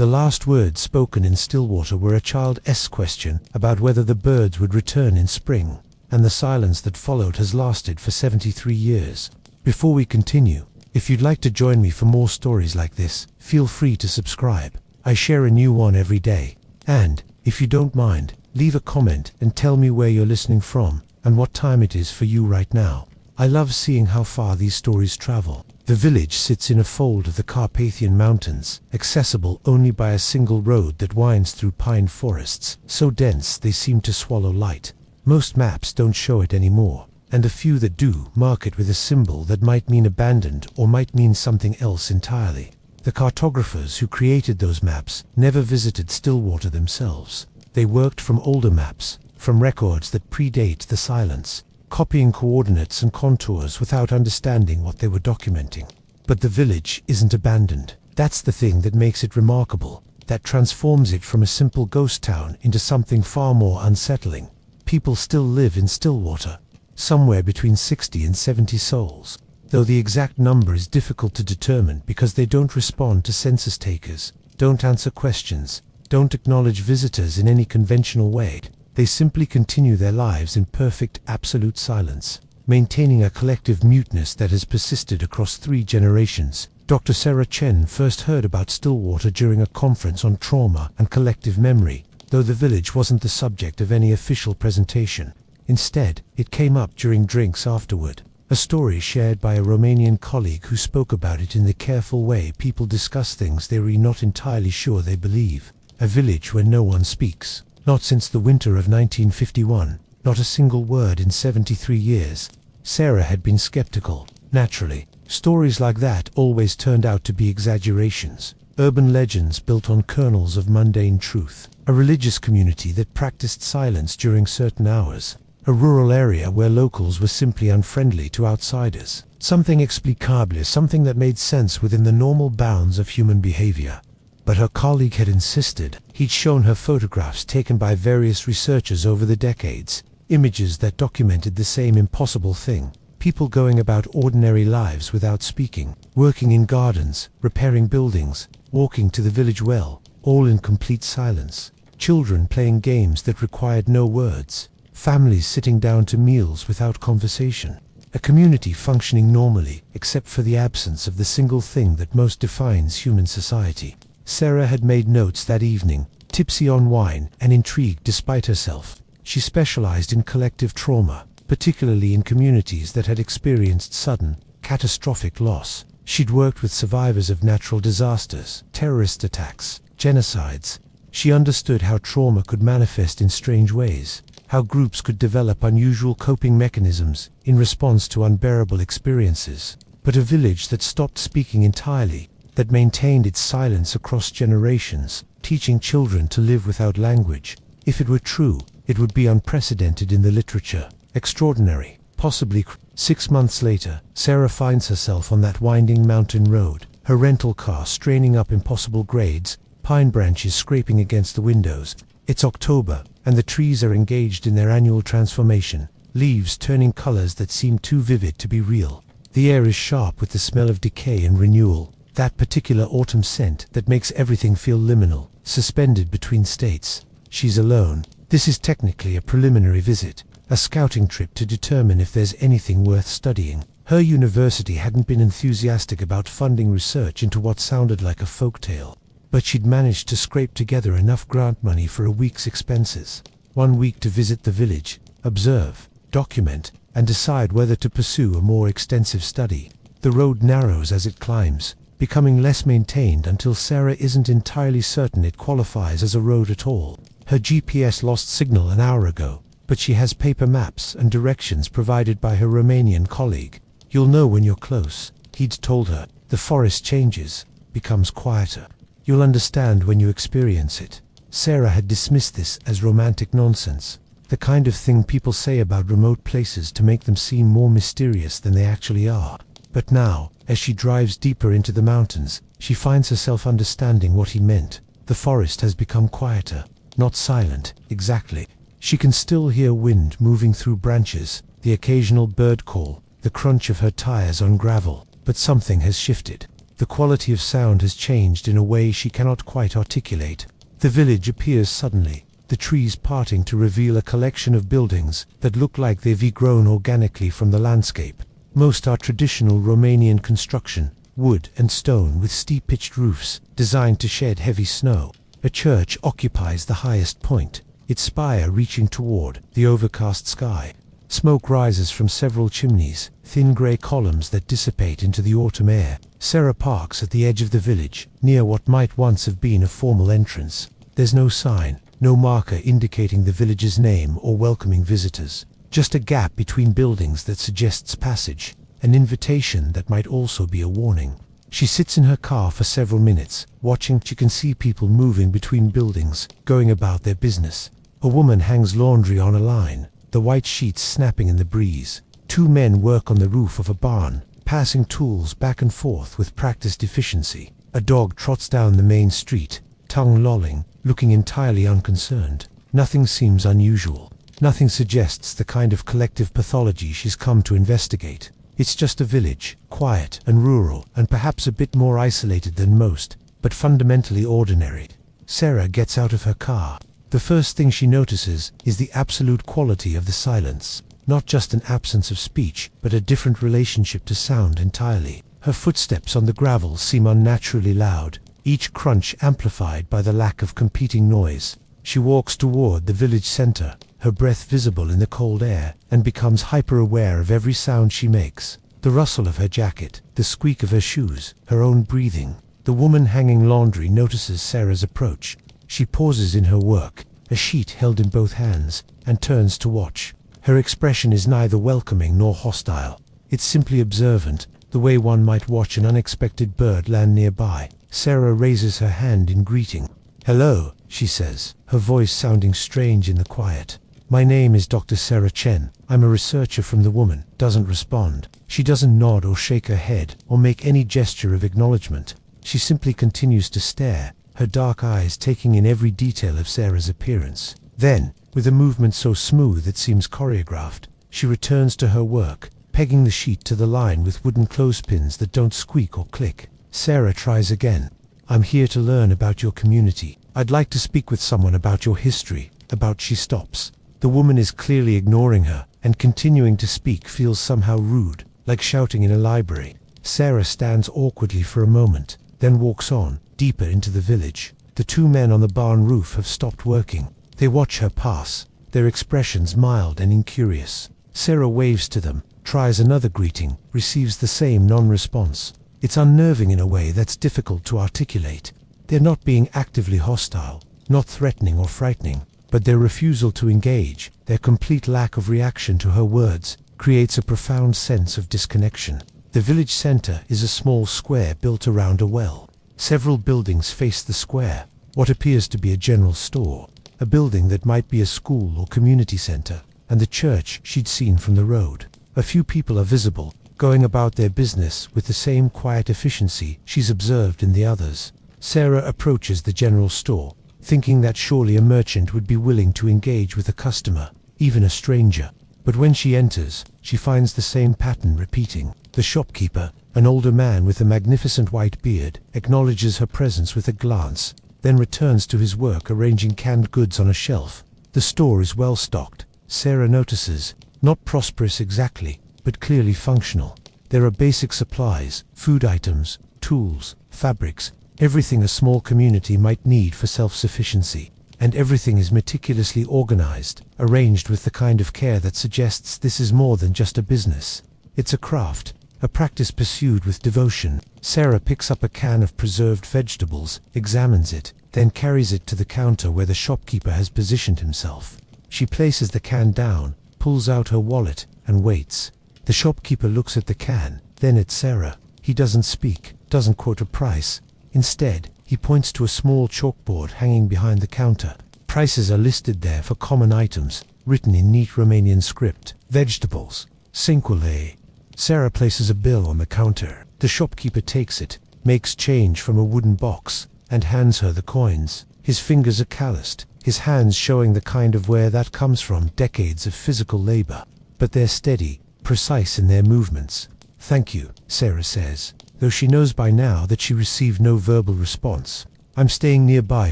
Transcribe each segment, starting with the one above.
The last words spoken in Stillwater were a child's question about whether the birds would return in spring, and the silence that followed has lasted for 73 years. Before we continue, if you'd like to join me for more stories like this, feel free to subscribe. I share a new one every day. And, if you don't mind, leave a comment and tell me where you're listening from and what time it is for you right now. I love seeing how far these stories travel. The village sits in a fold of the Carpathian Mountains, accessible only by a single road that winds through pine forests, so dense they seem to swallow light. Most maps don't show it anymore, and a few that do mark it with a symbol that might mean abandoned or might mean something else entirely. The cartographers who created those maps never visited Stillwater themselves. They worked from older maps, from records that predate the silence, copying coordinates and contours without understanding what they were documenting. But the village isn't abandoned. That's the thing that makes it remarkable, that transforms it from a simple ghost town into something far more unsettling. People still live in Stillwater, somewhere between 60 and 70 souls, though the exact number is difficult to determine because they don't respond to census takers, don't answer questions, don't acknowledge visitors in any conventional way. They simply continue their lives in perfect, absolute silence, maintaining a collective muteness that has persisted across 3 generations. Dr. Sarah Chen first heard about Stillwater during a conference on trauma and collective memory, though the village wasn't the subject of any official presentation. Instead, it came up during drinks afterward, a story shared by a Romanian colleague who spoke about it in the careful way people discuss things they're not entirely sure they believe. A village where no one speaks. Not since the winter of 1951, not a single word in 73 years. Sarah had been skeptical. Naturally, stories like that always turned out to be exaggerations, urban legends built on kernels of mundane truth, a religious community that practiced silence during certain hours, a rural area where locals were simply unfriendly to outsiders, something explicable, something that made sense within the normal bounds of human behavior. But her colleague had insisted. He'd shown her photographs taken by various researchers over the decades, images that documented the same impossible thing. People going about ordinary lives without speaking, working in gardens, repairing buildings, walking to the village well, all in complete silence. Children playing games that required no words. Families sitting down to meals without conversation. A community functioning normally, except for the absence of the single thing that most defines human society. Sarah had made notes that evening, tipsy on wine and intrigued despite herself. She specialized in collective trauma, particularly in communities that had experienced sudden, catastrophic loss. She'd worked with survivors of natural disasters, terrorist attacks, genocides. She understood how trauma could manifest in strange ways, how groups could develop unusual coping mechanisms in response to unbearable experiences. But a village that stopped speaking entirely, that maintained its silence across generations, teaching children to live without language. If it were true, it would be unprecedented in the literature. Extraordinary, possibly. 6 months later, Sarah finds herself on that winding mountain road, her rental car straining up impossible grades, pine branches scraping against the windows. It's October, and the trees are engaged in their annual transformation, leaves turning colors that seem too vivid to be real. The air is sharp with the smell of decay and renewal. That particular autumn scent that makes everything feel liminal, suspended between states. She's alone. This is technically a preliminary visit, a scouting trip to determine if there's anything worth studying. Her university hadn't been enthusiastic about funding research into what sounded like a folktale, but she'd managed to scrape together enough grant money for a week's expenses. 1 week to visit the village, observe, document, and decide whether to pursue a more extensive study. The road narrows as it climbs, becoming less maintained until Sarah isn't entirely certain it qualifies as a road at all. Her GPS lost signal an hour ago, but she has paper maps and directions provided by her Romanian colleague. You'll know when you're close, he'd told her. The forest changes, becomes quieter. You'll understand when you experience it. Sarah had dismissed this as romantic nonsense, the kind of thing people say about remote places to make them seem more mysterious than they actually are. But now, as she drives deeper into the mountains, she finds herself understanding what he meant. The forest has become quieter, not silent, exactly. She can still hear wind moving through branches, the occasional bird call, the crunch of her tires on gravel, but something has shifted. The quality of sound has changed in a way she cannot quite articulate. The village appears suddenly, the trees parting to reveal a collection of buildings that look like they've grown organically from the landscape. Most are traditional Romanian construction, wood and stone with steep pitched roofs, designed to shed heavy snow. A church occupies the highest point, its spire reaching toward the overcast sky. Smoke rises from several chimneys, thin grey columns that dissipate into the autumn air. Sarah parks at the edge of the village, near what might once have been a formal entrance. There's no sign, no marker indicating the village's name or welcoming visitors. Just a gap between buildings that suggests passage, an invitation that might also be a warning. She sits in her car for several minutes, watching. She can see people moving between buildings, going about their business. A woman hangs laundry on a line, the white sheets snapping in the breeze. Two men work on the roof of a barn, passing tools back and forth with practiced efficiency. A dog trots down the main street, tongue lolling, looking entirely unconcerned. Nothing seems unusual. Nothing suggests the kind of collective pathology she's come to investigate. It's just a village, quiet and rural, and perhaps a bit more isolated than most, but fundamentally ordinary. Sarah gets out of her car. The first thing she notices is the absolute quality of the silence. Not just an absence of speech, but a different relationship to sound entirely. Her footsteps on the gravel seem unnaturally loud, each crunch amplified by the lack of competing noise. She walks toward the village center, her breath visible in the cold air, and becomes hyper-aware of every sound she makes. The rustle of her jacket, the squeak of her shoes, her own breathing. The woman hanging laundry notices Sarah's approach. She pauses in her work, a sheet held in both hands, and turns to watch. Her expression is neither welcoming nor hostile. It's simply observant, the way one might watch an unexpected bird land nearby. Sarah raises her hand in greeting. "Hello," she says, her voice sounding strange in the quiet. "My name is Dr. Sarah Chen. I'm a researcher." From the woman doesn't respond. She doesn't nod or shake her head or make any gesture of acknowledgement. She simply continues to stare, her dark eyes taking in every detail of Sarah's appearance. Then, with a movement so smooth it seems choreographed, she returns to her work, pegging the sheet to the line with wooden clothespins that don't squeak or click. Sarah tries again. "I'm here to learn about your community. I'd like to speak with someone about your history." She stops. The woman is clearly ignoring her, and continuing to speak feels somehow rude, like shouting in a library. Sarah stands awkwardly for a moment, then walks on, deeper into the village. The two men on the barn roof have stopped working. They watch her pass, their expressions mild and incurious. Sarah waves to them, tries another greeting, receives the same non-response. It's unnerving in a way that's difficult to articulate. They're not being actively hostile, not threatening or frightening, but their refusal to engage, their complete lack of reaction to her words, creates a profound sense of disconnection. The village center is a small square built around a well. Several buildings face the square, what appears to be a general store, a building that might be a school or community center, and the church she'd seen from the road. A few people are visible, going about their business with the same quiet efficiency she's observed in the others. Sarah approaches the general store, thinking that surely a merchant would be willing to engage with a customer, even a stranger. But when she enters, she finds the same pattern repeating. The shopkeeper, an older man with a magnificent white beard, acknowledges her presence with a glance, then returns to his work arranging canned goods on a shelf. The store is well stocked, Sarah notices, not prosperous exactly, but clearly functional. There are basic supplies, food items, tools, fabrics, everything a small community might need for self-sufficiency. And everything is meticulously organized, arranged with the kind of care that suggests this is more than just a business. It's a craft, a practice pursued with devotion. Sarah picks up a can of preserved vegetables, examines it, then carries it to the counter where the shopkeeper has positioned himself. She places the can down, pulls out her wallet, and waits. The shopkeeper looks at the can, then at Sarah. He doesn't speak, doesn't quote a price. Instead, he points to a small chalkboard hanging behind the counter. Prices are listed there for common items, written in neat Romanian script. Vegetables, cinque. Sarah places a bill on the counter. The shopkeeper takes it, makes change from a wooden box, and hands her the coins. His fingers are calloused, his hands showing the kind of wear that comes from decades of physical labor. But they're steady, precise in their movements. "Thank you," Sarah says. though she knows by now that she received no verbal response. I'm staying nearby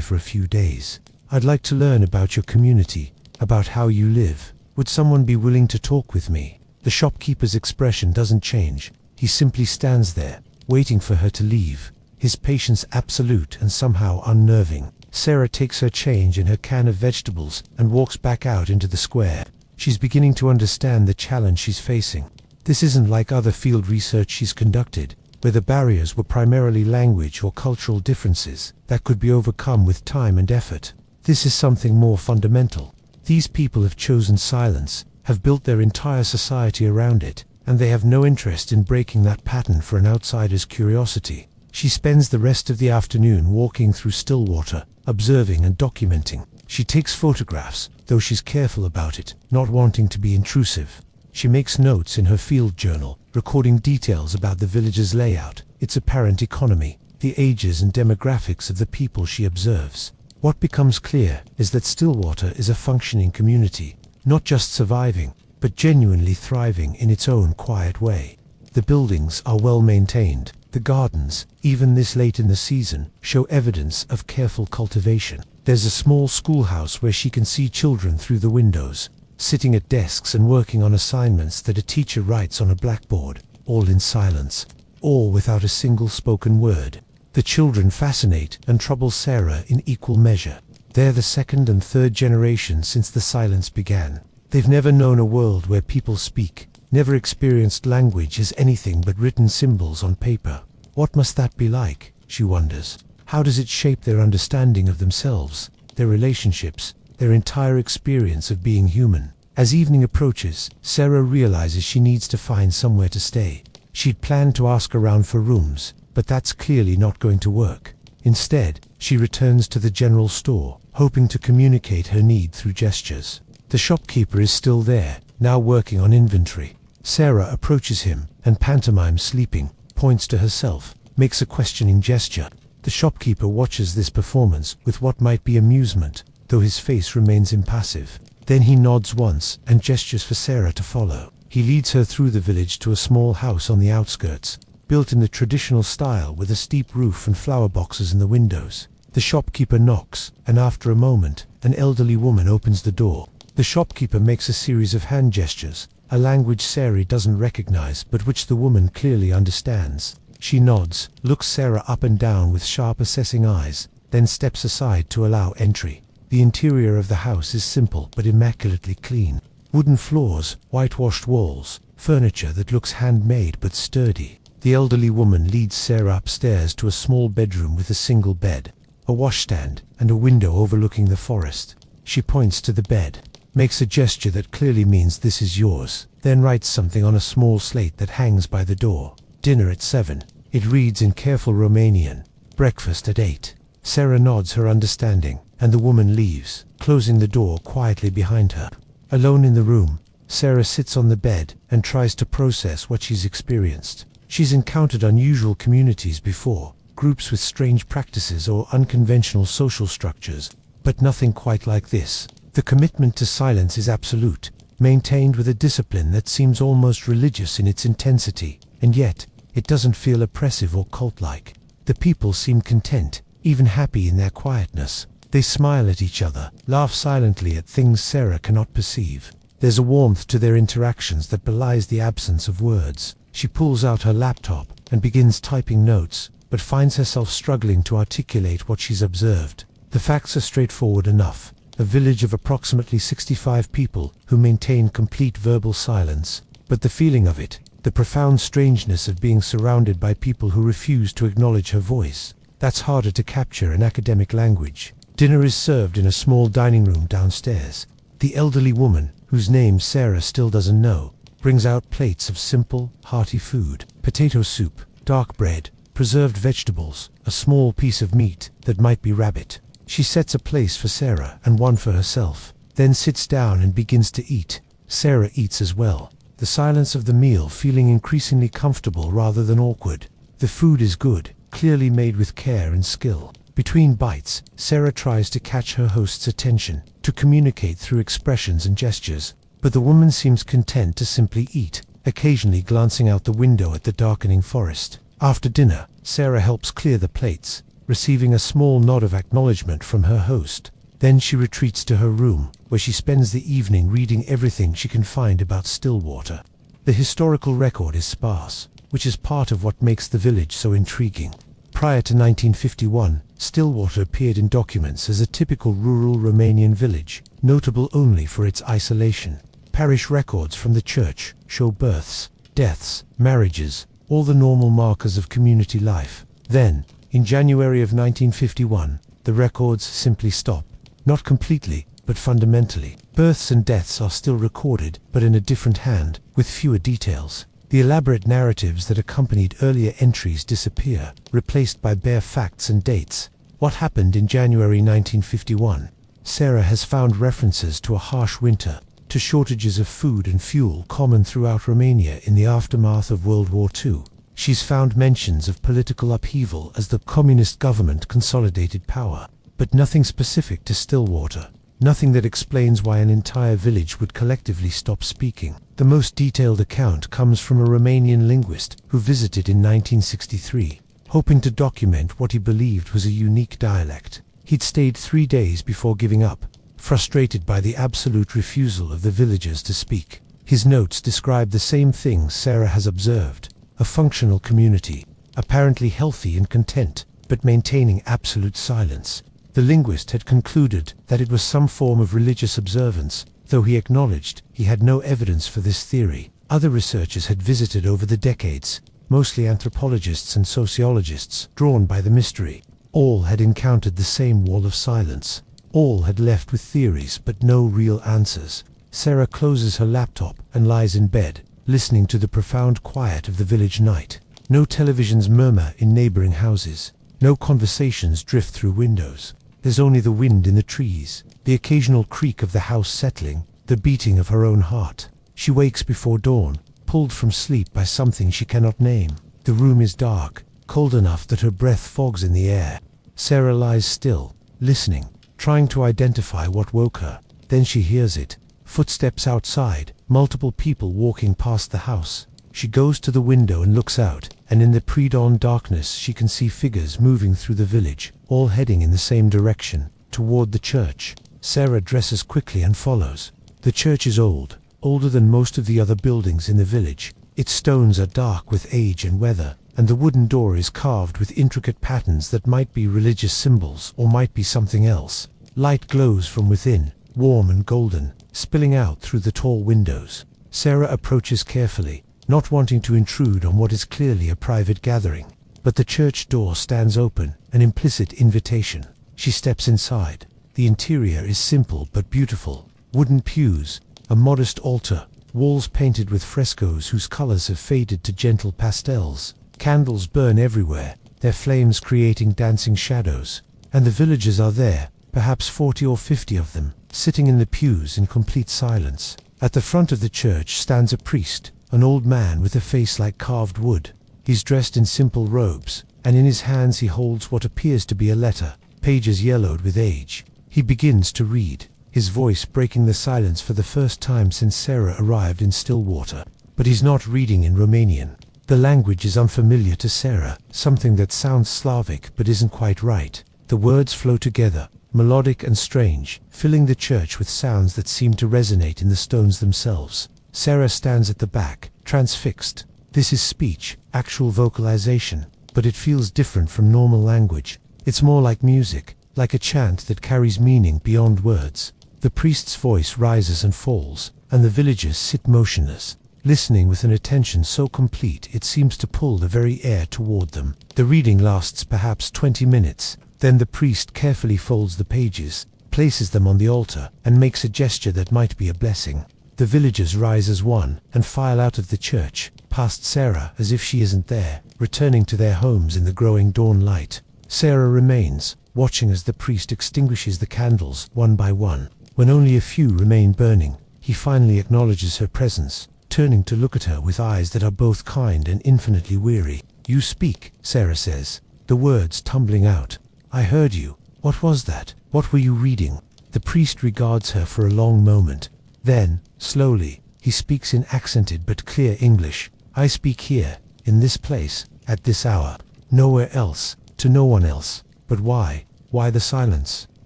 for a few days. I'd like to learn about your community, about how you live. Would someone be willing to talk with me? The shopkeeper's expression doesn't change. He simply stands there, waiting for her to leave, his patience absolute and somehow unnerving. Sarah takes her change and her can of vegetables and walks back out into the square. She's beginning to understand the challenge she's facing. This isn't like other field research she's conducted, where the barriers were primarily language or cultural differences that could be overcome with time and effort. This is something more fundamental. These people have chosen silence, have built their entire society around it, and they have no interest in breaking that pattern for an outsider's curiosity. She spends the rest of the afternoon walking through Stillwater, observing and documenting. She takes photographs, though she's careful about it, not wanting to be intrusive. She makes notes in her field journal, recording details about the village's layout, its apparent economy, the ages and demographics of the people she observes. What becomes clear is that Stillwater is a functioning community, not just surviving, but genuinely thriving in its own quiet way. The buildings are well maintained. The gardens, even this late in the season, show evidence of careful cultivation. There's a small schoolhouse where she can see children through the windows, sitting at desks and working on assignments that a teacher writes on a blackboard, all in silence, all without a single spoken word. The children fascinate and trouble Sarah in equal measure. They're the second and third generation since the silence began. They've never known a world where people speak, never experienced language as anything but written symbols on paper. What must that be like, she wonders. How does it shape their understanding of themselves, their relationships, their entire experience of being human? As evening approaches, Sarah realizes she needs to find somewhere to stay. She'd planned to ask around for rooms, but that's clearly not going to work. Instead, she returns to the general store, hoping to communicate her need through gestures. The shopkeeper is still there, now working on inventory. Sarah approaches him and, pantomime sleeping, points to herself, makes a questioning gesture. The shopkeeper watches this performance with what might be amusement, though his face remains impassive. Then he nods once and gestures for Sarah to follow. He leads her through the village to a small house on the outskirts, built in the traditional style with a steep roof and flower boxes in the windows. The shopkeeper knocks, and after a moment, an elderly woman opens the door. The shopkeeper makes a series of hand gestures, a language Sarah doesn't recognize but which the woman clearly understands. She nods, looks Sarah up and down with sharp assessing eyes, then steps aside to allow entry. The interior of the house is simple but immaculately clean. Wooden floors, whitewashed walls, furniture that looks handmade but sturdy. The elderly woman leads Sarah upstairs to a small bedroom with a single bed, a washstand, and a window overlooking the forest. She points to the bed, makes a gesture that clearly means this is yours, then writes something on a small slate that hangs by the door. Dinner at 7. It reads in careful Romanian. Breakfast at 8. Sarah nods her understanding, and the woman leaves, closing the door quietly behind her. Alone in the room, Sarah sits on the bed and tries to process what she's experienced. She's encountered unusual communities before, groups with strange practices or unconventional social structures, but nothing quite like this. The commitment to silence is absolute, maintained with a discipline that seems almost religious in its intensity, and yet, it doesn't feel oppressive or cult-like. The people seem content, even happy in their quietness. They smile at each other, laugh silently at things Sarah cannot perceive. There's a warmth to their interactions that belies the absence of words. She pulls out her laptop and begins typing notes, but finds herself struggling to articulate what she's observed. The facts are straightforward enough. A village of approximately 65 people who maintain complete verbal silence. But the feeling of it, the profound strangeness of being surrounded by people who refuse to acknowledge her voice, that's harder to capture in academic language. Dinner is served in a small dining room downstairs. The elderly woman, whose name Sarah still doesn't know, brings out plates of simple, hearty food. Potato soup, dark bread, preserved vegetables, a small piece of meat that might be rabbit. She sets a place for Sarah and one for herself, then sits down and begins to eat. Sarah eats as well, the silence of the meal feeling increasingly comfortable rather than awkward. The food is good, clearly made with care and skill. Between bites, Sarah tries to catch her host's attention, to communicate through expressions and gestures, but the woman seems content to simply eat, occasionally glancing out the window at the darkening forest. After dinner, Sarah helps clear the plates, receiving a small nod of acknowledgement from her host. Then she retreats to her room, where she spends the evening reading everything she can find about Stillwater. The historical record is sparse, which is part of what makes the village so intriguing. Prior to 1951, Stillwater appeared in documents as a typical rural Romanian village, notable only for its isolation. Parish records from the church show births, deaths, marriages, all the normal markers of community life. Then, in January of 1951, the records simply stop. Not completely, but fundamentally. Births and deaths are still recorded, but in a different hand, with fewer details. The elaborate narratives that accompanied earlier entries disappear, replaced by bare facts and dates. What happened in January 1951? Sarah has found references to a harsh winter, to shortages of food and fuel common throughout Romania in the aftermath of World War II. She's found mentions of political upheaval as the communist government consolidated power, but nothing specific to Stillwater. Nothing that explains why an entire village would collectively stop speaking. The most detailed account comes from a Romanian linguist who visited in 1963, hoping to document what he believed was a unique dialect. He'd stayed 3 days before giving up, frustrated by the absolute refusal of the villagers to speak. His notes describe the same things Sarah has observed: a functional community, apparently healthy and content, but maintaining absolute silence. The linguist had concluded that it was some form of religious observance, though he acknowledged he had no evidence for this theory. Other researchers had visited over the decades, mostly anthropologists and sociologists, drawn by the mystery. All had encountered the same wall of silence. All had left with theories but no real answers. Sarah closes her laptop and lies in bed, listening to the profound quiet of the village night. No televisions murmur in neighboring houses. No conversations drift through windows. There's only the wind in the trees, the occasional creak of the house settling, the beating of her own heart. She wakes before dawn, pulled from sleep by something she cannot name. The room is dark, cold enough that her breath fogs in the air. Sarah lies still, listening, trying to identify what woke her. Then she hears it. Footsteps outside, multiple people walking past the house. She goes to the window and looks out, and in the pre-dawn darkness she can see figures moving through the village, all heading in the same direction, toward the church. Sarah dresses quickly and follows. The church is old, older than most of the other buildings in the village. Its stones are dark with age and weather, and the wooden door is carved with intricate patterns that might be religious symbols or might be something else. Light glows from within, warm and golden, spilling out through the tall windows. Sarah approaches carefully, not wanting to intrude on what is clearly a private gathering. But the church door stands open, an implicit invitation. She steps inside. The interior is simple but beautiful. Wooden pews, a modest altar, walls painted with frescoes whose colors have faded to gentle pastels. Candles burn everywhere, their flames creating dancing shadows. And the villagers are there, perhaps 40 or 50 of them, sitting in the pews in complete silence. At the front of the church stands a priest, an old man with a face like carved wood. He's dressed in simple robes, and in his hands he holds what appears to be a letter, pages yellowed with age. He begins to read, his voice breaking the silence for the first time since Sarah arrived in Stillwater. But he's not reading in Romanian. The language is unfamiliar to Sarah, something that sounds Slavic but isn't quite right. The words flow together, melodic and strange, filling the church with sounds that seem to resonate in the stones themselves. Sarah stands at the back, transfixed. This is speech, actual vocalization, but it feels different from normal language. It's more like music, like a chant that carries meaning beyond words. The priest's voice rises and falls, and the villagers sit motionless, listening with an attention so complete it seems to pull the very air toward them. The reading lasts perhaps 20 minutes. Then the priest carefully folds the pages, places them on the altar, and makes a gesture that might be a blessing. The villagers rise as one and file out of the church, past Sarah as if she isn't there, returning to their homes in the growing dawn light. Sarah remains, watching as the priest extinguishes the candles one by one. When only a few remain burning, he finally acknowledges her presence, turning to look at her with eyes that are both kind and infinitely weary. "You speak," Sarah says, the words tumbling out. "I heard you. What was that? What were you reading?" The priest regards her for a long moment. Then, slowly, he speaks in accented but clear English. "I speak here, in this place, At this hour. Nowhere else. To no one else. But why? Why the silence?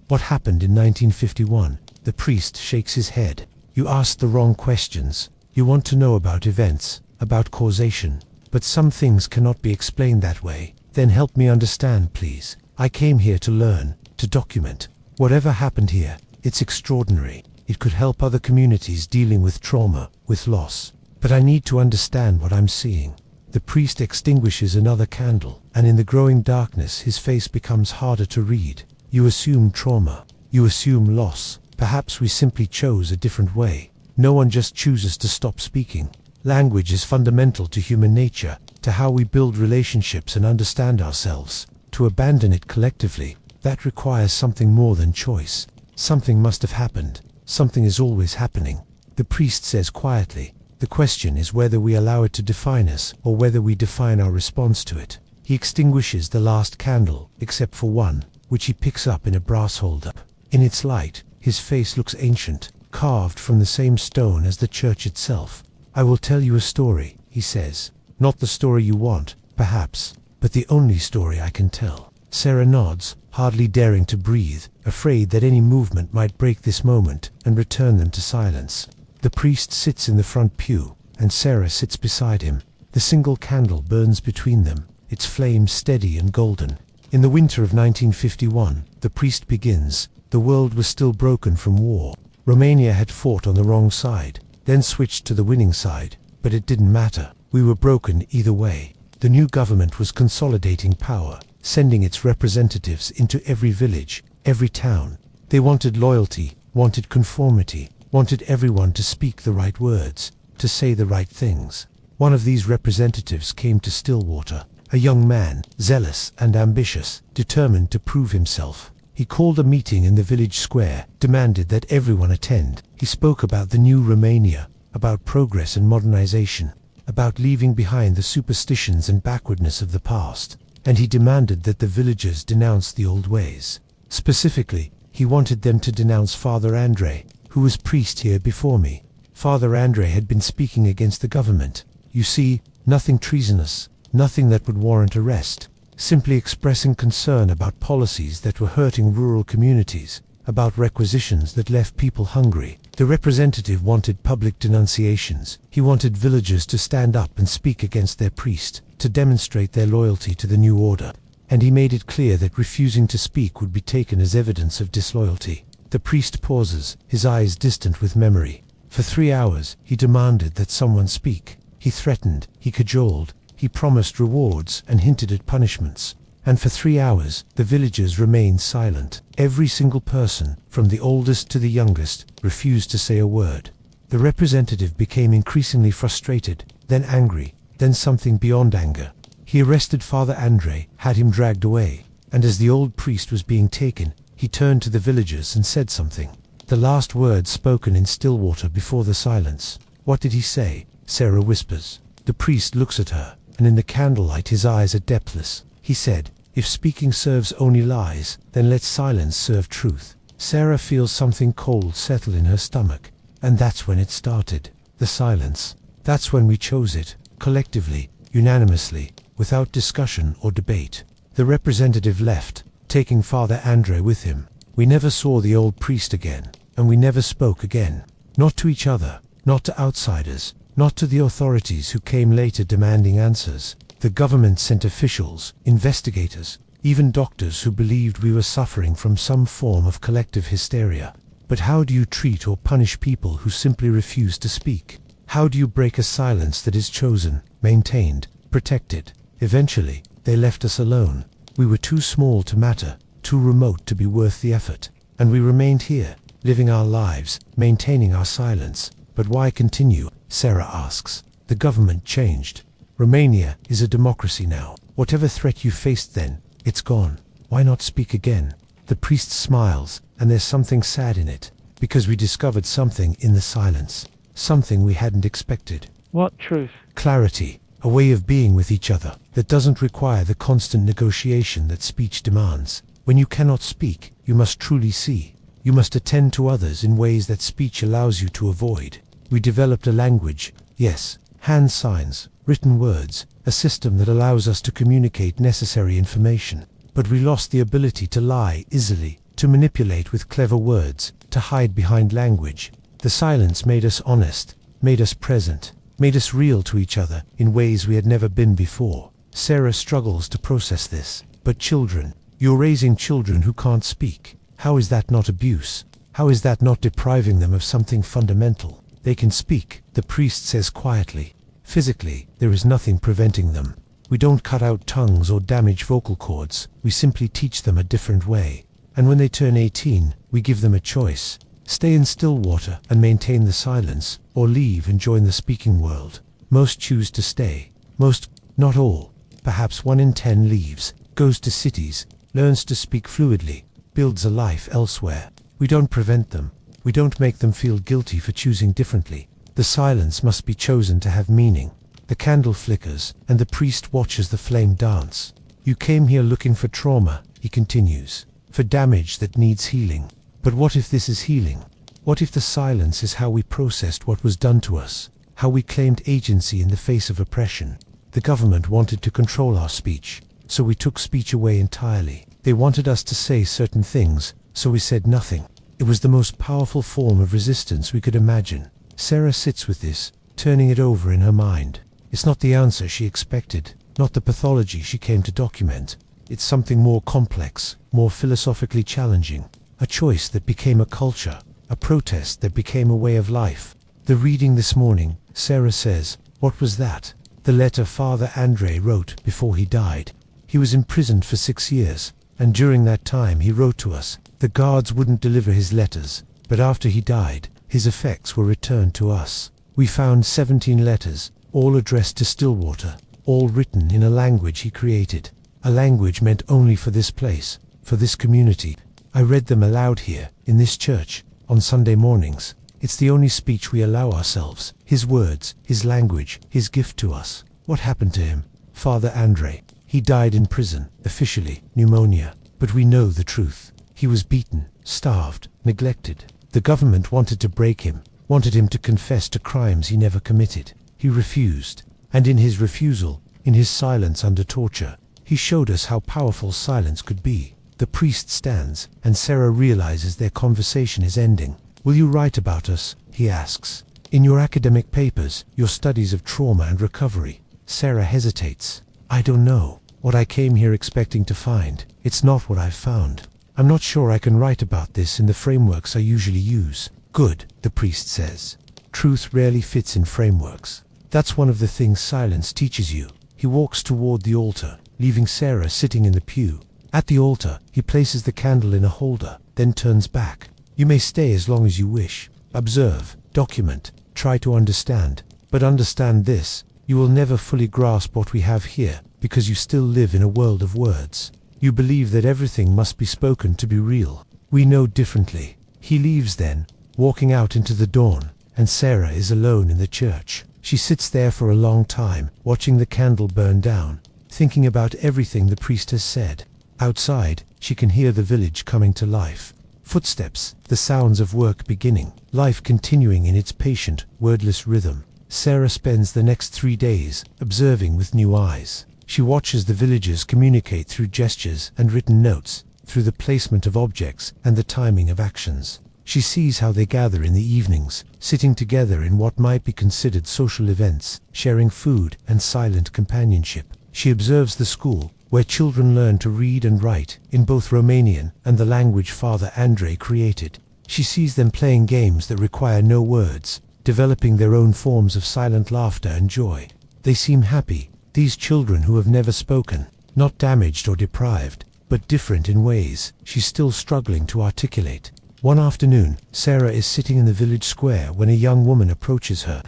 What happened in 1951? The priest shakes his head. You asked the wrong questions. You want to know about events, about causation. But some things cannot be explained that way. Then help me understand, please. I came here to learn, to document. Whatever happened here, it's extraordinary. It could help other communities dealing with trauma, with loss. But I need to understand what I'm seeing. The priest extinguishes another candle, and in the growing darkness his face becomes harder to read. You assume trauma. You assume loss. Perhaps we simply chose a different way. No one just chooses to stop speaking. Language is fundamental to human nature, to how we build relationships and understand ourselves. To abandon it collectively, that requires something more than choice. Something must have happened. Something is always happening. The priest says quietly, the question is whether we allow it to define us or whether we define our response to it. He extinguishes the last candle, except for one, which he picks up in a brass holder. In its light, his face looks ancient, carved from the same stone as the church itself. I will tell you a story, he says. Not the story you want, perhaps, but the only story I can tell. Sarah nods, hardly daring to breathe, afraid that any movement might break this moment and return them to silence. The priest sits in the front pew, and Sarah sits beside him. The single candle burns between them, its flame steady and golden. In the winter of 1951, the priest begins. The world was still broken from war. Romania had fought on the wrong side, then switched to the winning side, but it didn't matter. We were broken either way. The new government was consolidating power, sending its representatives into every village, every town. They wanted loyalty, wanted conformity, wanted everyone to speak the right words, to say the right things. One of these representatives came to Stillwater, a young man, zealous and ambitious, determined to prove himself. He called a meeting in the village square, demanded that everyone attend. He spoke about the new Romania, about progress and modernization, about leaving behind the superstitions and backwardness of the past, and he demanded that the villagers denounce the old ways. Specifically, he wanted them to denounce Father Andre, who was priest here before me. Father Andre had been speaking against the government. You see, nothing treasonous, nothing that would warrant arrest, simply expressing concern about policies that were hurting rural communities, about requisitions that left people hungry. The representative wanted public denunciations. He wanted villagers to stand up and speak against their priest, to demonstrate their loyalty to the new order. And he made it clear that refusing to speak would be taken as evidence of disloyalty. The priest pauses, his eyes distant with memory. For 3 hours, he demanded that someone speak. He threatened, he cajoled, he promised rewards and hinted at punishments. And for 3 hours, the villagers remained silent. Every single person, from the oldest to the youngest, refused to say a word. The representative became increasingly frustrated, then angry, then something beyond anger. He arrested Father Andre, had him dragged away, and as the old priest was being taken, he turned to the villagers and said something. The last words spoken in Stillwater before the silence. What did he say? Sarah whispers. The priest looks at her, and in the candlelight his eyes are depthless. He said, "If speaking serves only lies, then let silence serve truth." Sarah feels something cold settle in her stomach, and that's when it started. The silence. That's when we chose it, collectively, unanimously, without discussion or debate. The representative left, taking Father Andre with him. We never saw the old priest again, and we never spoke again. Not to each other, not to outsiders, not to the authorities who came later demanding answers. The government sent officials, investigators, even doctors who believed we were suffering from some form of collective hysteria. But how do you treat or punish people who simply refuse to speak? How do you break a silence that is chosen, maintained, protected? Eventually, they left us alone. We were too small to matter, too remote to be worth the effort. And we remained here, living our lives, maintaining our silence. But why continue? Sarah asks. The government changed. Romania is a democracy now. Whatever threat you faced then, it's gone. Why not speak again? The priest smiles, and there's something sad in it, because we discovered something in the silence, something we hadn't expected. What truth? Clarity, a way of being with each other that doesn't require the constant negotiation that speech demands. When you cannot speak, you must truly see. You must attend to others in ways that speech allows you to avoid. We developed a language, yes, hand signs, written words, a system that allows us to communicate necessary information. But we lost the ability to lie easily, to manipulate with clever words, to hide behind language. The silence made us honest, made us present, made us real to each other in ways we had never been before. Sarah struggles to process this. But children, you're raising children who can't speak. How is that not abuse? How is that not depriving them of something fundamental? They can speak, the priest says quietly. Physically, there is nothing preventing them. We don't cut out tongues or damage vocal cords, we simply teach them a different way. And when they turn 18, we give them a choice. Stay in Stillwater and maintain the silence, or leave and join the speaking world. Most choose to stay. Most, not all. Perhaps 1 in 10 leaves, goes to cities, learns to speak fluidly, builds a life elsewhere. We don't prevent them. We don't make them feel guilty for choosing differently. The silence must be chosen to have meaning. The candle flickers, and the priest watches the flame dance. You came here looking for trauma, he continues, for damage that needs healing. But what if this is healing? What if the silence is how we processed what was done to us, how we claimed agency in the face of oppression? The government wanted to control our speech, so we took speech away entirely. They wanted us to say certain things, so we said nothing. It was the most powerful form of resistance we could imagine. Sarah sits with this, turning it over in her mind. It's not the answer she expected, not the pathology she came to document. It's something more complex, more philosophically challenging. A choice that became a culture, a protest that became a way of life. The reading this morning, Sarah says, what was that? The letter Father Andre wrote before he died. He was imprisoned for 6 years, and during that time he wrote to us. The guards wouldn't deliver his letters, but after he died, his effects were returned to us. We found 17 letters, all addressed to Stillwater, all written in a language he created, a language meant only for this place, for this community. I read them aloud here, in this church, on Sunday mornings. It's the only speech we allow ourselves, his words, his language, his gift to us. What happened to him? Father Andre. He died in prison, officially, pneumonia. But we know the truth. He was beaten, starved, neglected. The government wanted to break him, wanted him to confess to crimes he never committed. He refused. And in his refusal, in his silence under torture, he showed us how powerful silence could be. The priest stands, and Sarah realizes their conversation is ending. Will you write about us? He asks. In your academic papers, your studies of trauma and recovery. Sarah hesitates. I don't know. What I came here expecting to find. It's not what I've found. I'm not sure I can write about this in the frameworks I usually use. Good, the priest says. Truth rarely fits in frameworks. That's one of the things silence teaches you. He walks toward the altar, leaving Sarah sitting in the pew. At the altar, he places the candle in a holder, then turns back. You may stay as long as you wish. Observe, document, try to understand. But understand this, you will never fully grasp what we have here, because you still live in a world of words. You believe that everything must be spoken to be real. We know differently. He leaves then, walking out into the dawn, and Sarah is alone in the church. She sits there for a long time, watching the candle burn down, thinking about everything the priest has said. Outside, she can hear the village coming to life. Footsteps, the sounds of work beginning, life continuing in its patient, wordless rhythm. Sarah spends the next 3 days, observing with new eyes. She watches the villagers communicate through gestures and written notes, through the placement of objects and the timing of actions. She sees how they gather in the evenings, sitting together in what might be considered social events, sharing food and silent companionship. She observes the school, where children learn to read and write in both Romanian and the language Father Andre created. She sees them playing games that require no words, developing their own forms of silent laughter and joy. They seem happy, these children who have never spoken, not damaged or deprived, but different in ways she's still struggling to articulate. One afternoon, Sarah is sitting in the village square when a young woman approaches her.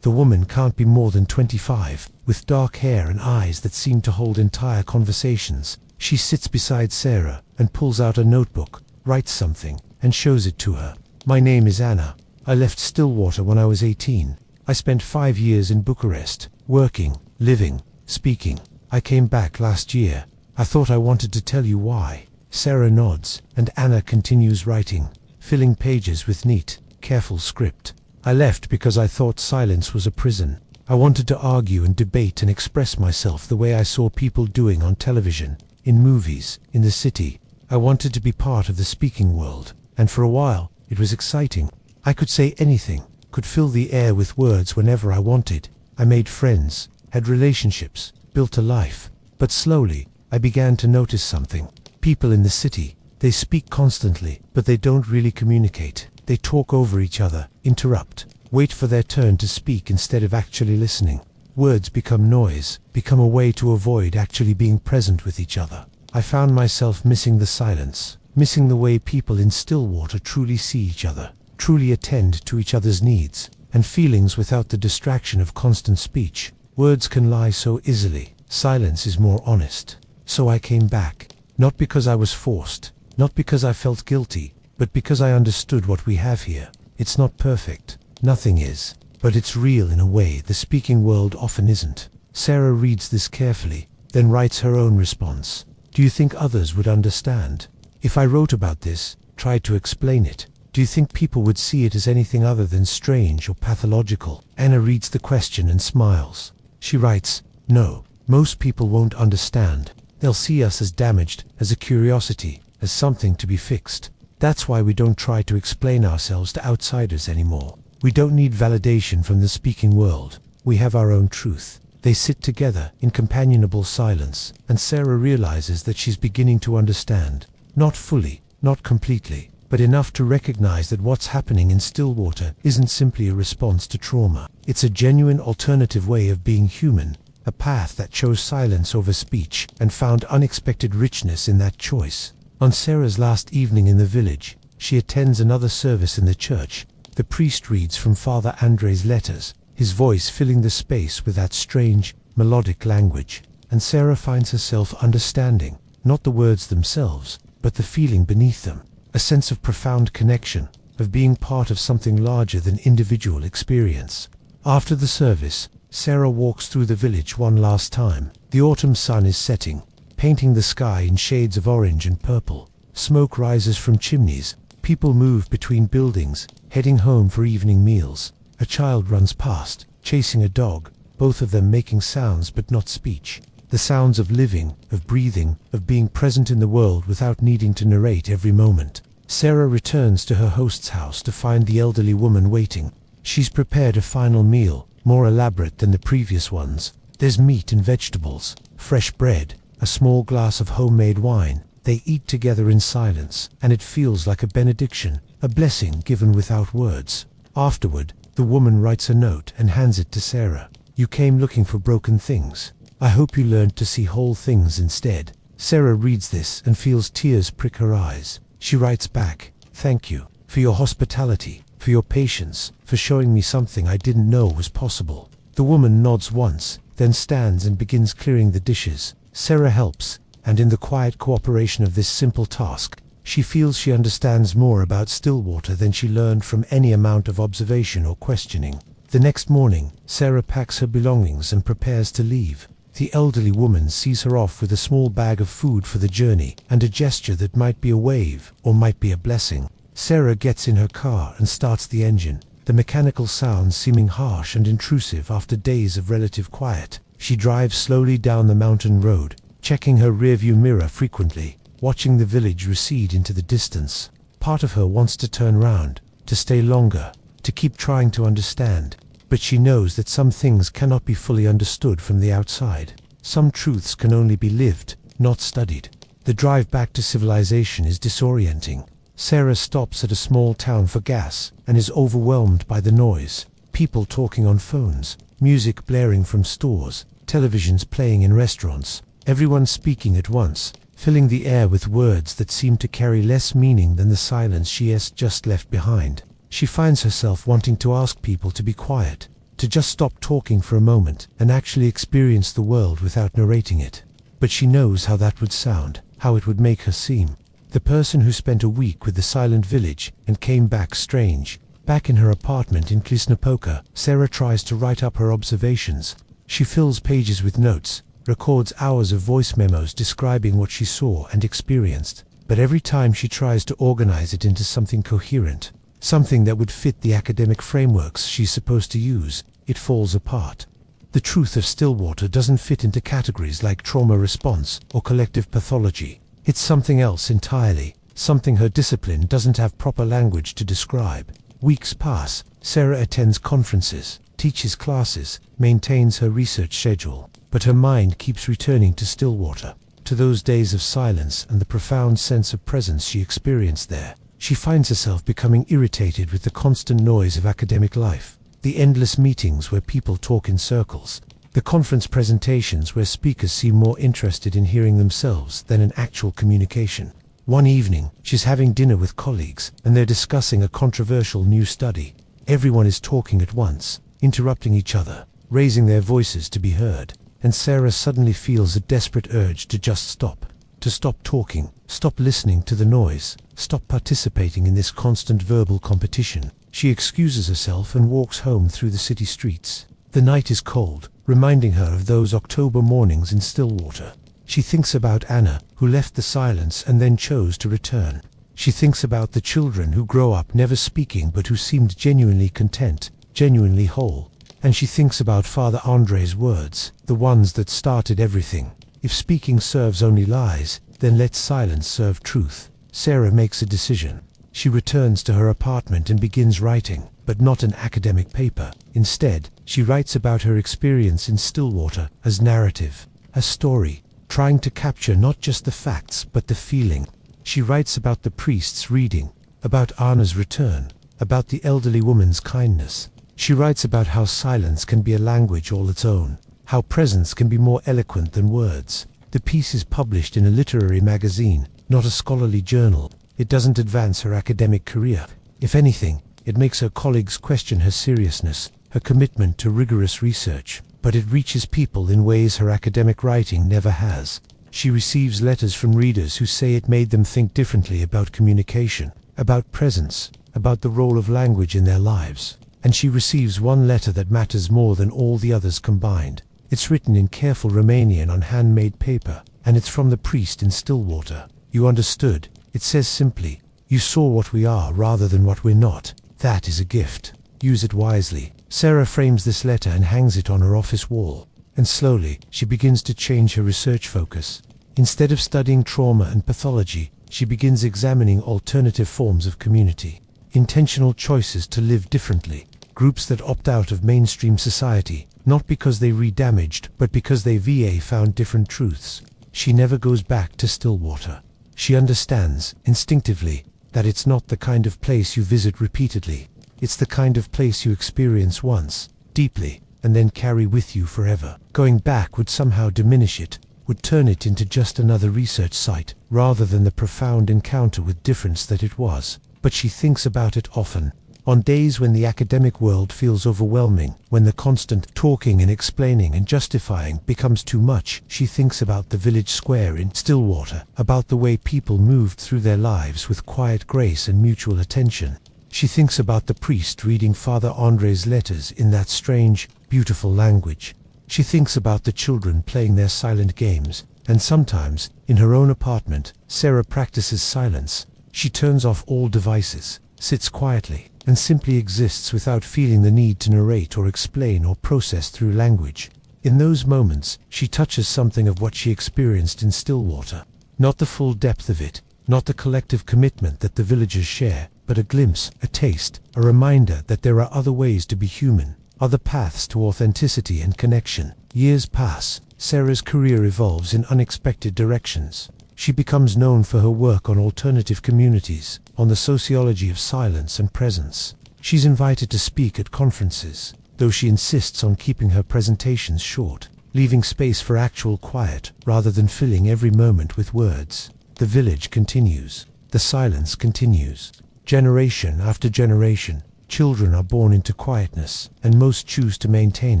The woman can't be more than 25, with dark hair and eyes that seem to hold entire conversations. She sits beside Sarah and pulls out a notebook, writes something, and shows it to her. My name is Anna. I left Stillwater when I was 18. I spent 5 years in Bucharest, working, living, speaking. I came back last year. I thought I wanted to tell you why. Sarah nods, and Anna continues writing, filling pages with neat, careful script. I left because I thought silence was a prison. I wanted to argue and debate and express myself the way I saw people doing on television, in movies, in the city. I wanted to be part of the speaking world, and for a while, it was exciting. I could say anything, could fill the air with words whenever I wanted. I made friends, had relationships, built a life. But slowly, I began to notice something. People in the city, they speak constantly, but they don't really communicate. They talk over each other, interrupt, wait for their turn to speak instead of actually listening. Words become noise, become a way to avoid actually being present with each other. I found myself missing the silence, missing the way people in Stillwater truly see each other, truly attend to each other's needs and feelings without the distraction of constant speech. Words can lie so easily. Silence is more honest. So I came back, not because I was forced, not because I felt guilty, but because I understood what we have here. It's not perfect. Nothing is. But it's real in a way the speaking world often isn't. Sarah reads this carefully, then writes her own response. Do you think others would understand? If I wrote about this, tried to explain it, do you think people would see it as anything other than strange or pathological? Anna reads the question and smiles. She writes, no, most people won't understand. They'll see us as damaged, as a curiosity, as something to be fixed. That's why we don't try to explain ourselves to outsiders anymore. We don't need validation from the speaking world. We have our own truth. They sit together in companionable silence, and Sarah realizes that she's beginning to understand. Not fully, not completely, but enough to recognize that what's happening in Stillwater isn't simply a response to trauma. It's a genuine alternative way of being human, a path that chose silence over speech and found unexpected richness in that choice. On Sarah's last evening in the village, she attends another service in the church. The priest reads from Father Andre's letters, his voice filling the space with that strange, melodic language. And Sarah finds herself understanding, not the words themselves, but the feeling beneath them. A sense of profound connection, of being part of something larger than individual experience. After the service, Sarah walks through the village one last time. The autumn sun is setting, painting the sky in shades of orange and purple. Smoke rises from chimneys. People move between buildings, heading home for evening meals. A child runs past, chasing a dog, both of them making sounds but not speech. The sounds of living, of breathing, of being present in the world without needing to narrate every moment. Sarah returns to her host's house to find the elderly woman waiting. She's prepared a final meal, more elaborate than the previous ones. There's meat and vegetables, fresh bread, a small glass of homemade wine. They eat together in silence, and it feels like a benediction, a blessing given without words. Afterward, the woman writes a note and hands it to Sarah. You came looking for broken things. I hope you learned to see whole things instead. Sarah reads this and feels tears prick her eyes. She writes back, thank you, for your hospitality, for your patience, for showing me something I didn't know was possible. The woman nods once, then stands and begins clearing the dishes. Sarah helps, and in the quiet cooperation of this simple task, she feels she understands more about Stillwater than she learned from any amount of observation or questioning. The next morning, Sarah packs her belongings and prepares to leave. The elderly woman sees her off with a small bag of food for the journey and a gesture that might be a wave or might be a blessing. Sarah gets in her car and starts the engine, the mechanical sounds seeming harsh and intrusive after days of relative quiet. She drives slowly down the mountain road, checking her rearview mirror frequently, watching the village recede into the distance. Part of her wants to turn round, to stay longer, to keep trying to understand. But she knows that some things cannot be fully understood from the outside. Some truths can only be lived, not studied. The drive back to civilization is disorienting. Sarah stops at a small town for gas and is overwhelmed by the noise. People talking on phones, music blaring from stores, televisions playing in restaurants. Everyone speaking at once, filling the air with words that seem to carry less meaning than the silence she has just left behind. She finds herself wanting to ask people to be quiet, to just stop talking for a moment and actually experience the world without narrating it. But she knows how that would sound, how it would make her seem. The person who spent a week with the silent village and came back strange. Back in her apartment in Cluj-Napoca, Sarah tries to write up her observations. She fills pages with notes, records hours of voice memos describing what she saw and experienced. But every time she tries to organize it into something coherent, something that would fit the academic frameworks she's supposed to use, it falls apart. The truth of Stillwater doesn't fit into categories like trauma response or collective pathology. It's something else entirely, something her discipline doesn't have proper language to describe. Weeks pass. Sarah attends conferences, teaches classes, maintains her research schedule, but her mind keeps returning to Stillwater, to those days of silence and the profound sense of presence she experienced there. She finds herself becoming irritated with the constant noise of academic life, the endless meetings where people talk in circles, the conference presentations where speakers seem more interested in hearing themselves than in actual communication. One evening, she's having dinner with colleagues, and they're discussing a controversial new study. Everyone is talking at once, interrupting each other, raising their voices to be heard, and Sarah suddenly feels a desperate urge to just stop. To stop talking, stop listening to the noise, stop participating in this constant verbal competition. She excuses herself and walks home through the city streets. The night is cold, reminding her of those October mornings in Stillwater. She thinks about Anna, who left the silence and then chose to return. She thinks about the children who grow up never speaking but who seemed genuinely content, genuinely whole. And she thinks about Father Andre's words, the ones that started everything. If speaking serves only lies, then let silence serve truth. Sarah makes a decision. She returns to her apartment and begins writing, but not an academic paper. Instead, she writes about her experience in Stillwater as narrative, a story, trying to capture not just the facts but the feeling. She writes about the priest's reading, about Anna's return, about the elderly woman's kindness. She writes about how silence can be a language all its own, how presence can be more eloquent than words. The piece is published in a literary magazine, not a scholarly journal. It doesn't advance her academic career. If anything, it makes her colleagues question her seriousness, her commitment to rigorous research. But it reaches people in ways her academic writing never has. She receives letters from readers who say it made them think differently about communication, about presence, about the role of language in their lives. And she receives one letter that matters more than all the others combined. It's written in careful Romanian on handmade paper, and it's from the priest in Stillwater. You understood. It says simply, you saw what we are rather than what we're not. That is a gift. Use it wisely. Sarah frames this letter and hangs it on her office wall. And slowly, she begins to change her research focus. Instead of studying trauma and pathology, she begins examining alternative forms of community. Intentional choices to live differently. Groups that opt out of mainstream society, not because they re-damaged, but because they found different truths. She never goes back to Stillwater. She understands, instinctively, that it's not the kind of place you visit repeatedly. It's the kind of place you experience once, deeply, and then carry with you forever. Going back would somehow diminish it, would turn it into just another research site, rather than the profound encounter with difference that it was. But she thinks about it often. On days when the academic world feels overwhelming, when the constant talking and explaining and justifying becomes too much, she thinks about the village square in Stillwater, about the way people moved through their lives with quiet grace and mutual attention. She thinks about the priest reading Father Andre's letters in that strange, beautiful language. She thinks about the children playing their silent games, and sometimes, in her own apartment, Sarah practices silence. She turns off all devices, sits quietly, and simply exists without feeling the need to narrate or explain or process through language. In those moments, she touches something of what she experienced in Stillwater. Not the full depth of it, not the collective commitment that the villagers share, but a glimpse, a taste, a reminder that there are other ways to be human, other paths to authenticity and connection. Years pass. Sarah's career evolves in unexpected directions. She becomes known for her work on alternative communities, on the sociology of silence and presence. She's invited to speak at conferences, though she insists on keeping her presentations short, leaving space for actual quiet rather than filling every moment with words. The village continues. The silence continues. Generation after generation, children are born into quietness, and most choose to maintain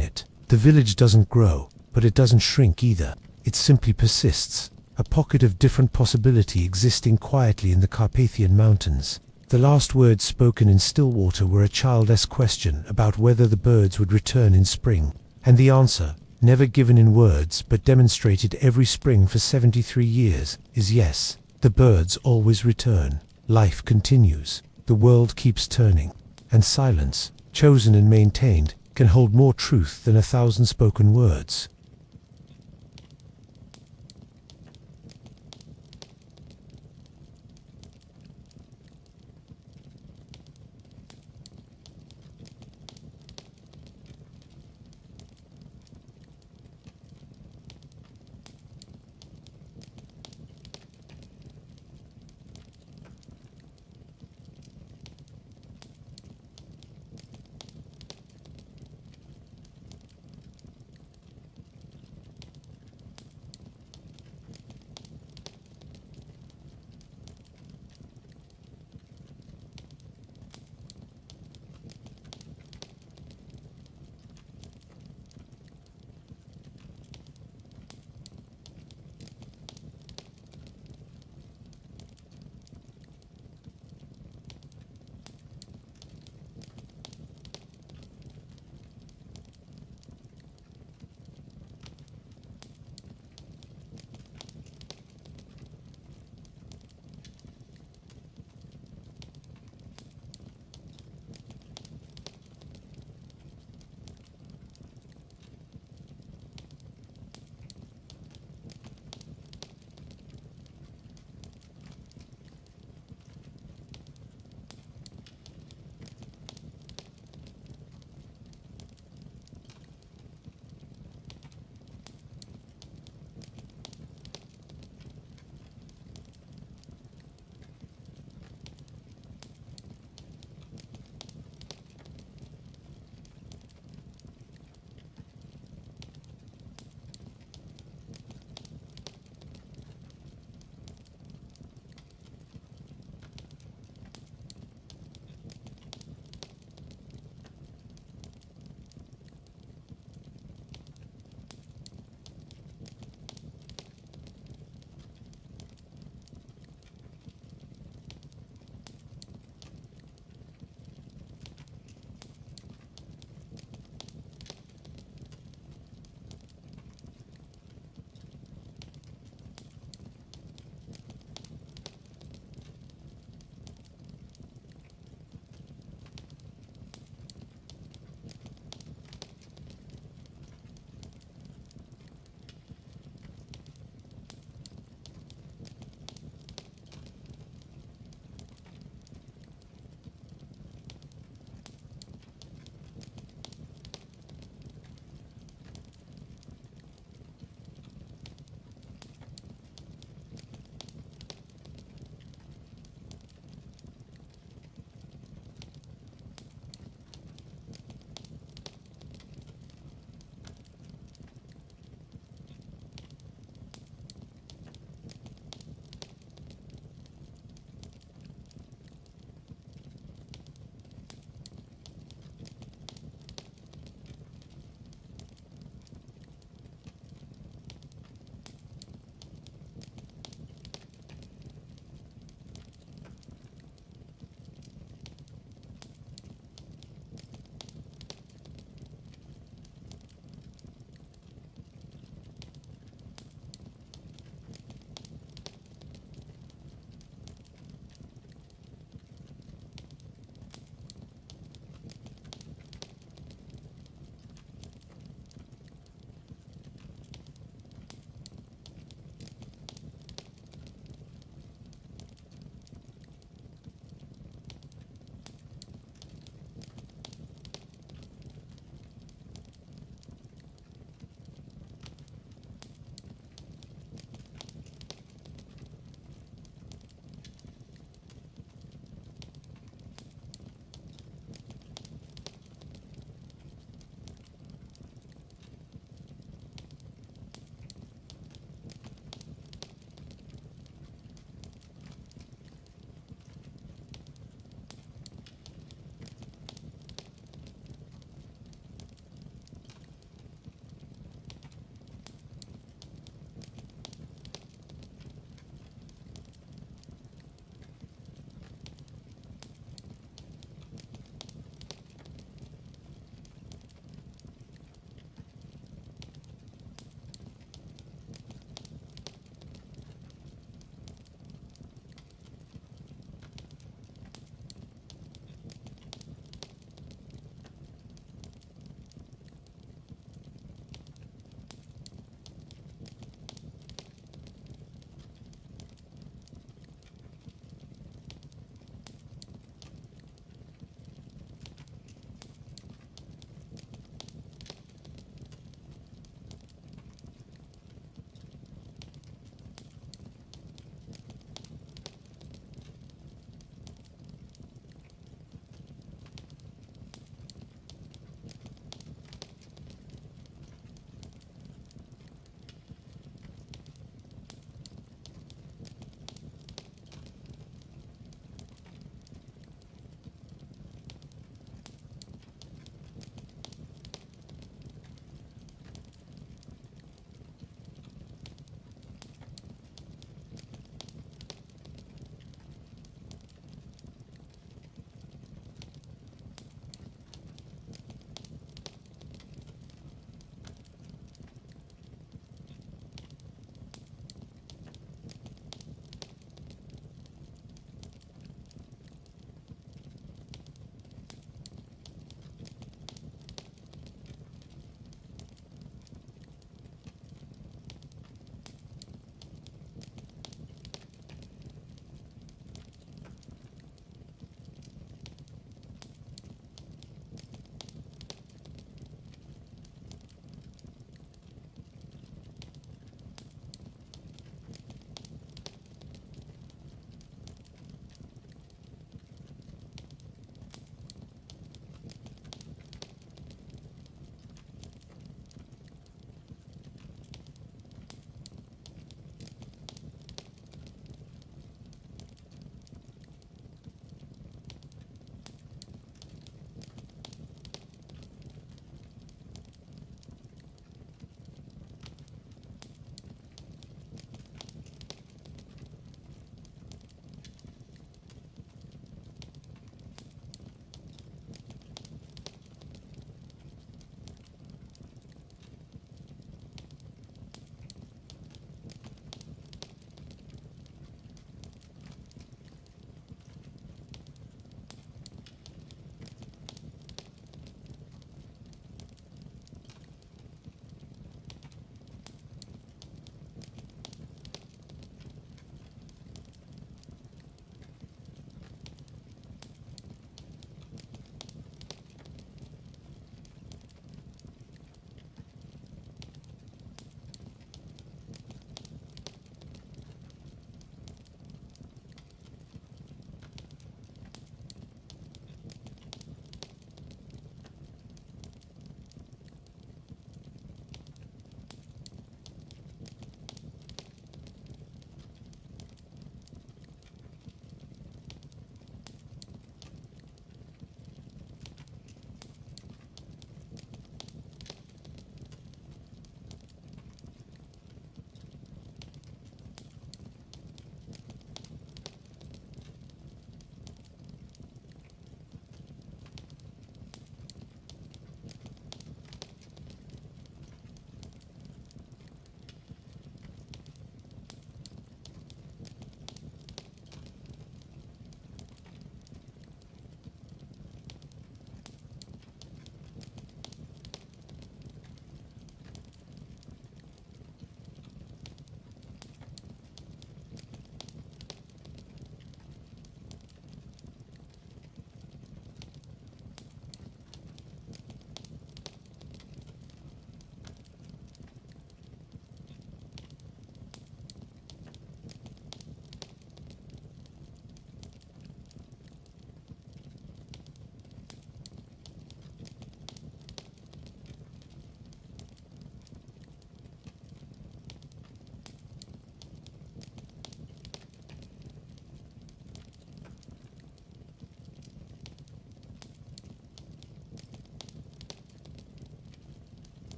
it. The village doesn't grow, but it doesn't shrink either. It simply persists, a pocket of different possibility existing quietly in the Carpathian Mountains. The last words spoken in Stillwater were a childish question about whether the birds would return in spring, and the answer, never given in words but demonstrated every spring for 73 years, is yes. The birds always return. Life continues. The world keeps turning. And silence, chosen and maintained, can hold more truth than 1,000 spoken words.